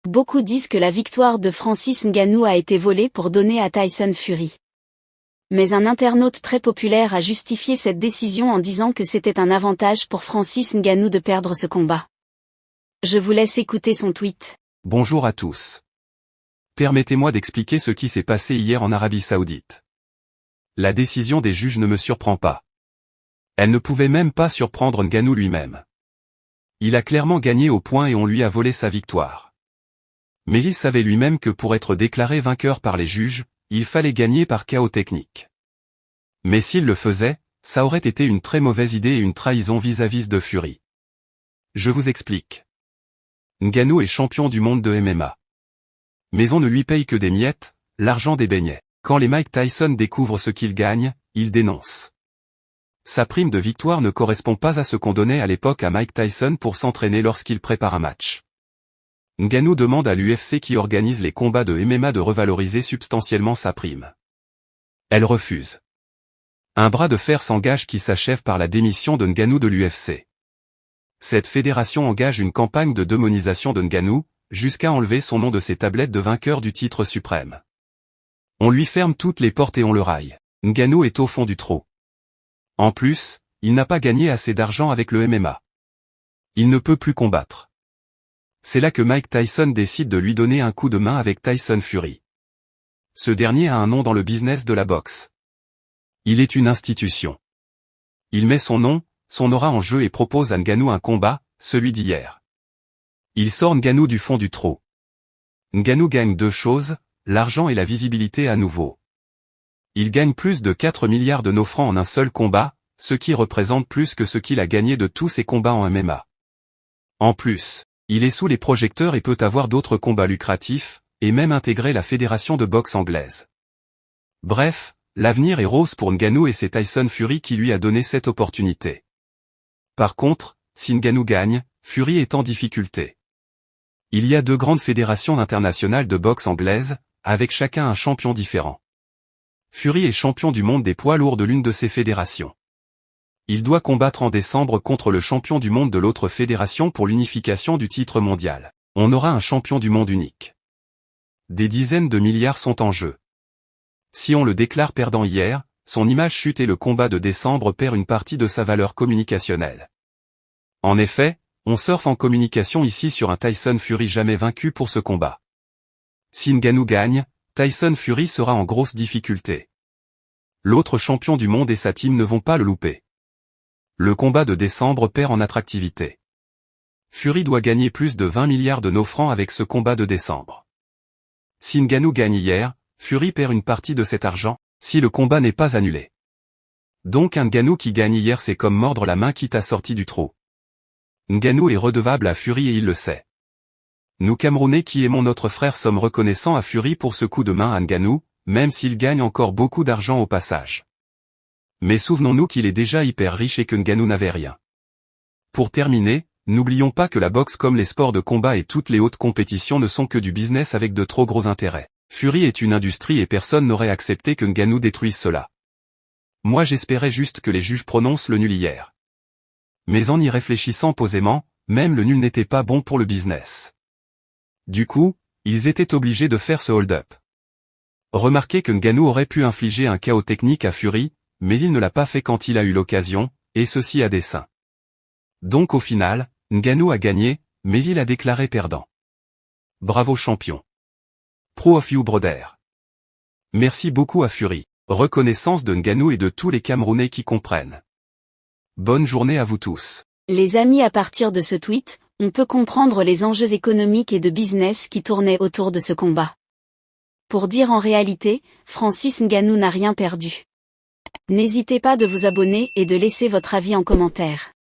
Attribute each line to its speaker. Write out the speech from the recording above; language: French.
Speaker 1: Beaucoup disent que la victoire de Francis Ngannou a été volée pour donner à Tyson Fury. Mais un internaute très populaire a justifié cette décision en disant que c'était un avantage pour Francis Ngannou de perdre ce combat. Je vous laisse écouter son tweet.
Speaker 2: Bonjour à tous. Permettez-moi d'expliquer ce qui s'est passé hier en Arabie Saoudite. La décision des juges ne me surprend pas. Elle ne pouvait même pas surprendre Ngannou lui-même. Il a clairement gagné au point et on lui a volé sa victoire. Mais il savait lui-même que pour être déclaré vainqueur par les juges, il fallait gagner par KO technique. Mais s'il le faisait, ça aurait été une très mauvaise idée et une trahison vis-à-vis de Fury. Je vous explique. Ngannou est champion du monde de MMA. Mais on ne lui paye que des miettes, l'argent des beignets. Quand les Mike Tyson découvrent ce qu'il gagne, ils dénoncent. Sa prime de victoire ne correspond pas à ce qu'on donnait à l'époque à Mike Tyson pour s'entraîner lorsqu'il prépare un match. Ngannou demande à l'UFC qui organise les combats de MMA de revaloriser substantiellement sa prime. Elle refuse. Un bras de fer s'engage qui s'achève par la démission de Ngannou de l'UFC. Cette fédération engage une campagne de démonisation de Ngannou, jusqu'à enlever son nom de ses tablettes de vainqueur du titre suprême. On lui ferme toutes les portes et on le raille. Ngannou est au fond du trou. En plus, il n'a pas gagné assez d'argent avec le MMA. Il ne peut plus combattre. C'est là que Mike Tyson décide de lui donner un coup de main avec Tyson Fury. Ce dernier a un nom dans le business de la boxe. Il est une institution. Il met son nom, son aura en jeu et propose à Ngannou un combat, celui d'hier. Il sort Ngannou du fond du trou. Ngannou gagne deux choses, l'argent et la visibilité à nouveau. Il gagne plus de 4 milliards de nos francs en un seul combat, ce qui représente plus que ce qu'il a gagné de tous ses combats en MMA. En plus, il est sous les projecteurs et peut avoir d'autres combats lucratifs, et même intégrer la fédération de boxe anglaise. Bref, l'avenir est rose pour Ngannou et c'est Tyson Fury qui lui a donné cette opportunité. Par contre, si Ngannou gagne, Fury est en difficulté. Il y a deux grandes fédérations internationales de boxe anglaise, avec chacun un champion différent. Fury est champion du monde des poids lourds de l'une de ces fédérations. Il doit combattre en décembre contre le champion du monde de l'autre fédération pour l'unification du titre mondial. On aura un champion du monde unique. Des dizaines de milliards sont en jeu. Si on le déclare perdant hier, son image chute et le combat de décembre perd une partie de sa valeur communicationnelle. En effet, on surfe en communication ici sur un Tyson Fury jamais vaincu pour ce combat. Si Ngannou gagne, Tyson Fury sera en grosse difficulté. L'autre champion du monde et sa team ne vont pas le louper. Le combat de décembre perd en attractivité. Fury doit gagner plus de 20 milliards de nos francs avec ce combat de décembre. Si Ngannou gagne hier, Fury perd une partie de cet argent, si le combat n'est pas annulé. Donc un Ngannou qui gagne hier c'est comme mordre la main qui t'a sorti du trou. Ngannou est redevable à Fury et il le sait. Nous Camerounais qui aimons notre frère sommes reconnaissants à Fury pour ce coup de main à Ngannou, même s'il gagne encore beaucoup d'argent au passage. Mais souvenons-nous qu'il est déjà hyper riche et que Ngannou n'avait rien. Pour terminer, n'oublions pas que la boxe comme les sports de combat et toutes les hautes compétitions ne sont que du business avec de trop gros intérêts. Fury est une industrie et personne n'aurait accepté que Ngannou détruise cela. Moi j'espérais juste que les juges prononcent le nul hier. Mais en y réfléchissant posément, même le nul n'était pas bon pour le business. Du coup, ils étaient obligés de faire ce hold-up. Remarquez que Ngannou aurait pu infliger un KO technique à Fury, mais il ne l'a pas fait quand il a eu l'occasion, et ceci à dessein. Donc au final, Ngannou a gagné, mais il a déclaré perdant. Bravo champion. Pro of you brother. Merci beaucoup à Fury. Reconnaissance de Ngannou et de tous les Camerounais qui comprennent. Bonne journée à vous tous.
Speaker 1: Les amis, à partir de ce tweet, on peut comprendre les enjeux économiques et de business qui tournaient autour de ce combat. Pour dire en réalité, Francis Ngannou n'a rien perdu. N'hésitez pas de vous abonner et de laisser votre avis en commentaire.